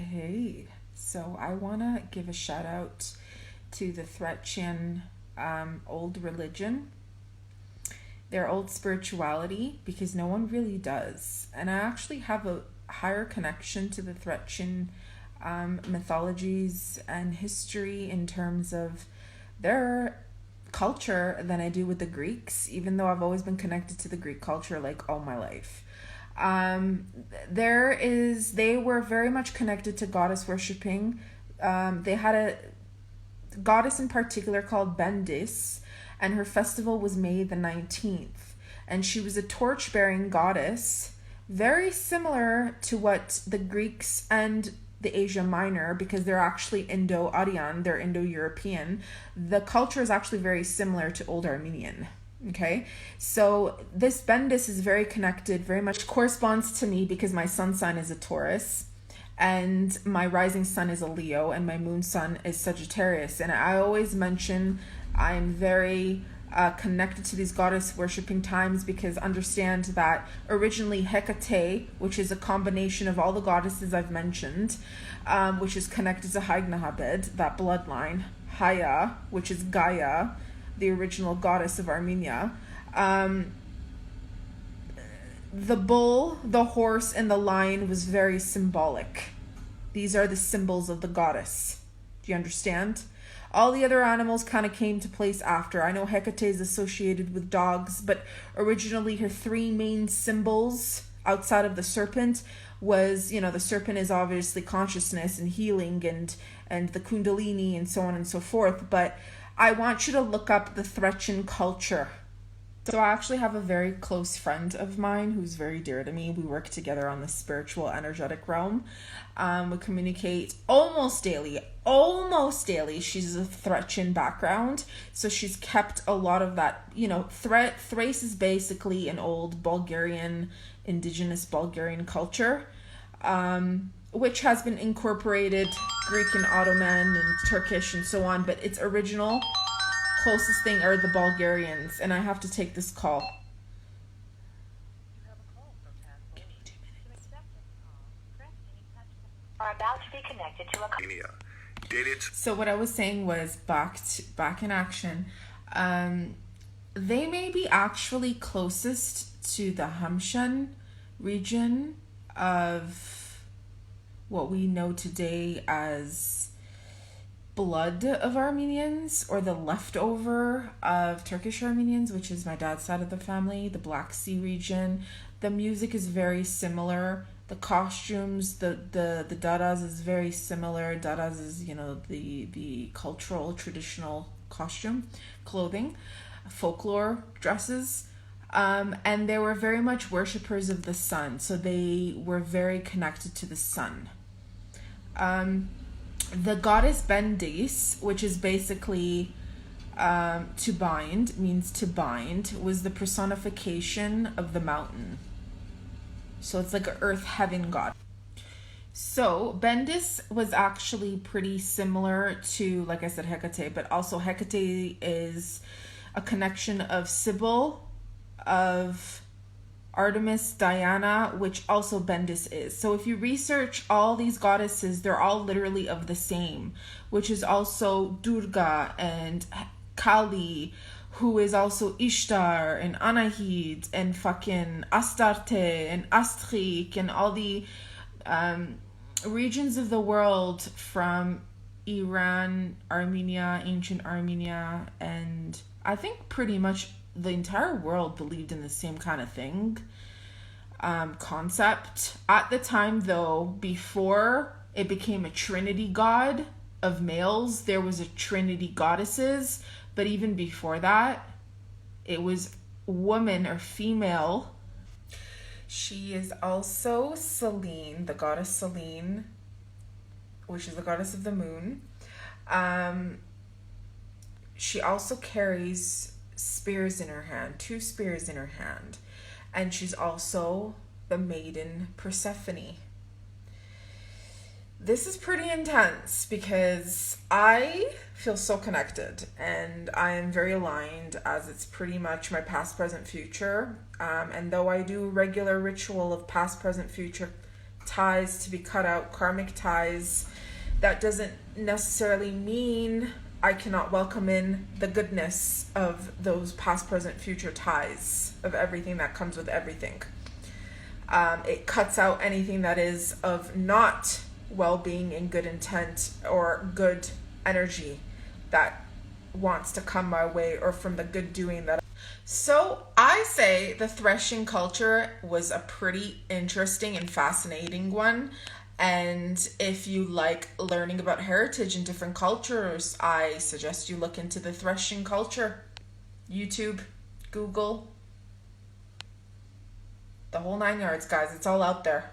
Hey, so I want to give a shout out to the Thracian old religion, their old spirituality, because no one really does. And I actually have a higher connection to the Thracian mythologies and history in terms of their culture than I do with the Greeks, even though I've always been connected to the Greek culture like all my life. They were very much connected to goddess worshipping. They had a goddess in particular called Bendis, and her festival was May the 19th. And she was a torch-bearing goddess, very similar to what the Greeks and the Asia Minor, because they're actually Indo-Aryan, they're Indo-European. The culture is actually very similar to Old Armenian. Okay, so this Bendis is very connected, very much corresponds to me because my sun sign is a Taurus and my rising sun is a Leo and my moon sun is Sagittarius. And I always mention I'm very connected to these goddess worshipping times because understand that originally Hekate, which is a combination of all the goddesses I've mentioned, which is connected to Hagnahabed, that bloodline, Haya, which is Gaia, the original goddess of Armenia. The bull, the horse, and the lion was very symbolic. These are the symbols of the goddess. Do you understand? All the other animals kind of came to place after. I know Hecate is associated with dogs, but originally her three main symbols outside of the serpent was, the serpent is obviously consciousness and healing and the kundalini and so on and so forth, but I want you to look up the Thracian culture. So I actually have a very close friend of mine who's very dear to me. We work together on the spiritual, energetic realm. We communicate almost daily. She's a Thracian background, so she's kept a lot of that. Thrace is basically an old Bulgarian, indigenous Bulgarian culture, which has been incorporated Greek and Ottoman and Turkish and so on, but its original closest thing are the Bulgarians. And I have to take this call. Give me 2 minutes. Are about to be connected to a So what I was saying was back in action. They may be actually closest to the Hamshen region of what we know today as blood of Armenians, or the leftover of Turkish Armenians, which is my dad's side of the family, the Black Sea region. The music is very similar. The costumes, the dadas is very similar. Dadas is, the cultural, traditional costume, clothing, folklore dresses. And they were very much worshippers of the sun. So they were very connected to the sun. The Goddess Bendis, which is basically to bind, means to bind, was the personification of the mountain. So it's like an earth heaven god. So Bendis was actually pretty similar to, like I said, Hekate, but also Hekate is a connection of Sybil, of Artemis, Diana, which also Bendis is. So if you research all these goddesses, they're all literally of the same, which is also Durga and Kali, who is also Ishtar and Anahit and fucking Astarte and Astrik and all the regions of the world from Iran, Armenia, ancient Armenia, and I think pretty much the entire world believed in the same kind of thing, concept. At the time, though, before it became a trinity god of males, there was a trinity goddesses, but even before that, it was woman or female. She is also Selene, the goddess Selene, which is the goddess of the moon. She also carries spears in her hand, 2 spears in her hand, and she's also the maiden Persephone. This is pretty intense because I feel so connected and I am very aligned, as it's pretty much my past, present, future. And though I do regular ritual of past, present, future ties to be cut out, karmic ties. That doesn't necessarily mean I cannot welcome in the goodness of those past, present, future ties, of everything that comes with everything. It cuts out anything that is of not well-being and good intent or good energy that wants to come my way, or from the good doing that. So I say the Thracian culture was a pretty interesting and fascinating one. And if you like learning about heritage and different cultures, I suggest you look into the Thracian culture. YouTube, Google, the whole 9 yards, guys. It's all out there.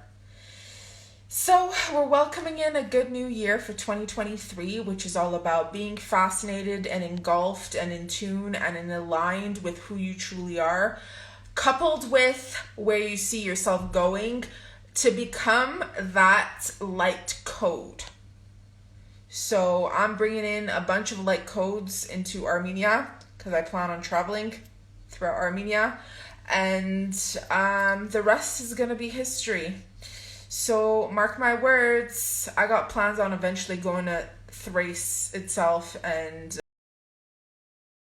So we're welcoming in a good new year for 2023, which is all about being fascinated and engulfed and in tune and aligned with who you truly are, coupled with where you see yourself going to become that light code. So I'm bringing in a bunch of light codes into Armenia because I plan on traveling throughout Armenia, and the rest is going to be history. So mark my words, I got plans on eventually going to Thrace itself and